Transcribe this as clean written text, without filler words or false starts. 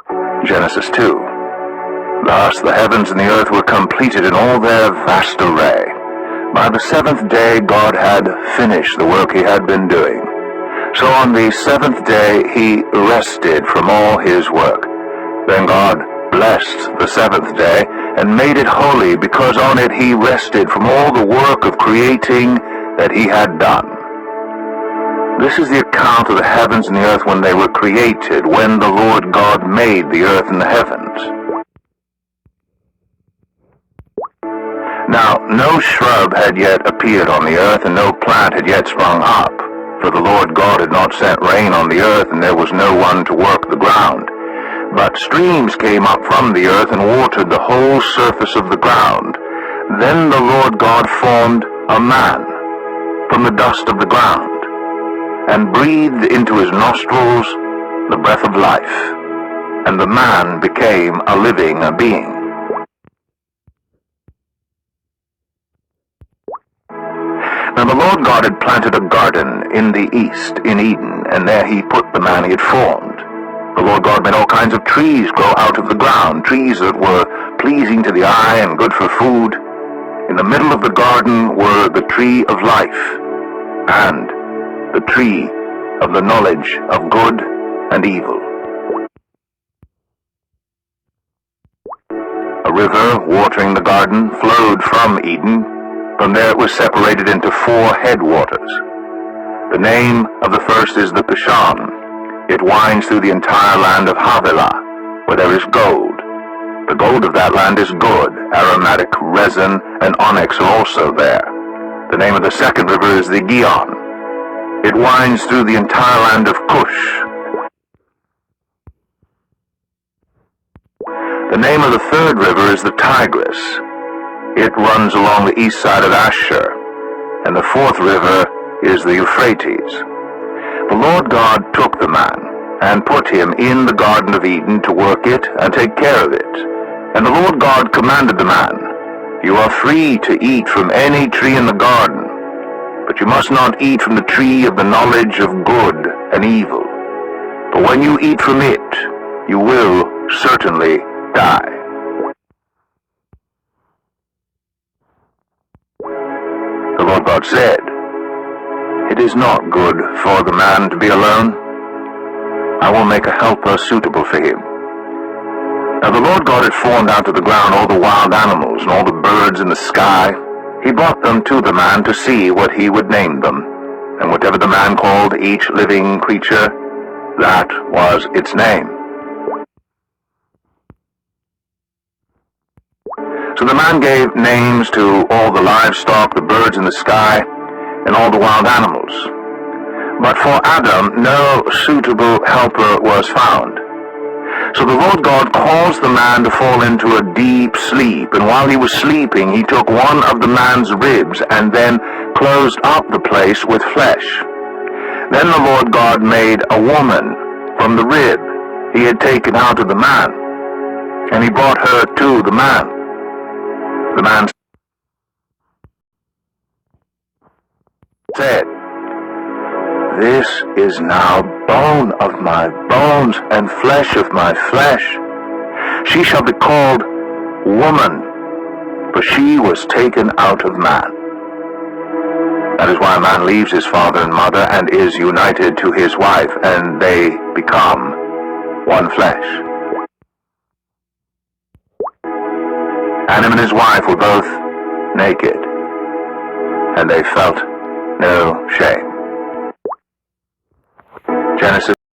Genesis 2. Thus the heavens and the earth were completed in all their vast array. By the seventh day God had finished the work he had been doing. So on the seventh day he rested from all his work. Then God blessed the seventh day and made it holy, because on it he rested from all the work of creating that he had done. This is the account of the heavens and the earth when they were created, when the Lord God made the earth and the heavens. Now no shrub had yet appeared on the earth, and no plant had yet sprung up, for the Lord God had not sent rain on the earth, and there was no one to work the ground. But streams came up from the earth and watered the whole surface of the ground. Then the Lord God formed a man from the dust of the ground, and breathed into his nostrils the breath of life, and the man became a living being. Now the Lord God had planted a garden in the east, in Eden, and there he put the man he had formed. The Lord God made all kinds of trees grow out of the ground, trees that were pleasing to the eye and good for food. In the middle of the garden were the tree of life, and the tree of the knowledge of good and evil. A river watering the garden flowed from Eden. From there it was separated into 4 headwaters. The name of the first is the Pishon. It winds through the entire land of Havilah, where there is gold. The gold of that land is good. Aromatic resin and onyx are also there. The name of the second river is the Gihon. It winds through the entire land of Cush. The name of the third river is the Tigris. It runs along the east side of Asher. And the fourth river is the Euphrates. The Lord God took the man and put him in the Garden of Eden to work it and take care of it. And the Lord God commanded the man, "You are free to eat from any tree in the garden, but you must not eat from the tree of the knowledge of good and evil. For when you eat from it, you will certainly die." The Lord God said, "It is not good for the man to be alone. I will make a helper suitable for him." Now the Lord God had formed out of the ground all the wild animals and all the birds in the sky. He brought them to the man to see what he would name them. And whatever the man called each living creature, that was its name. So the man gave names to all the livestock, the birds in the sky, and all the wild animals. But for Adam no suitable helper was found. So the Lord God caused the man to fall into a deep sleep, and while he was sleeping he took one of the man's ribs and then closed up the place with flesh. Then the Lord God made a woman from the rib he had taken out of the man, and he brought her to the man. The man said, "This is now bone of my bones and flesh of my flesh. She shall be called woman, for she was taken out of man." That is why a man leaves his father and mother and is united to his wife, and they become one flesh. Adam and his wife were both naked, and they felt no shame. Genesis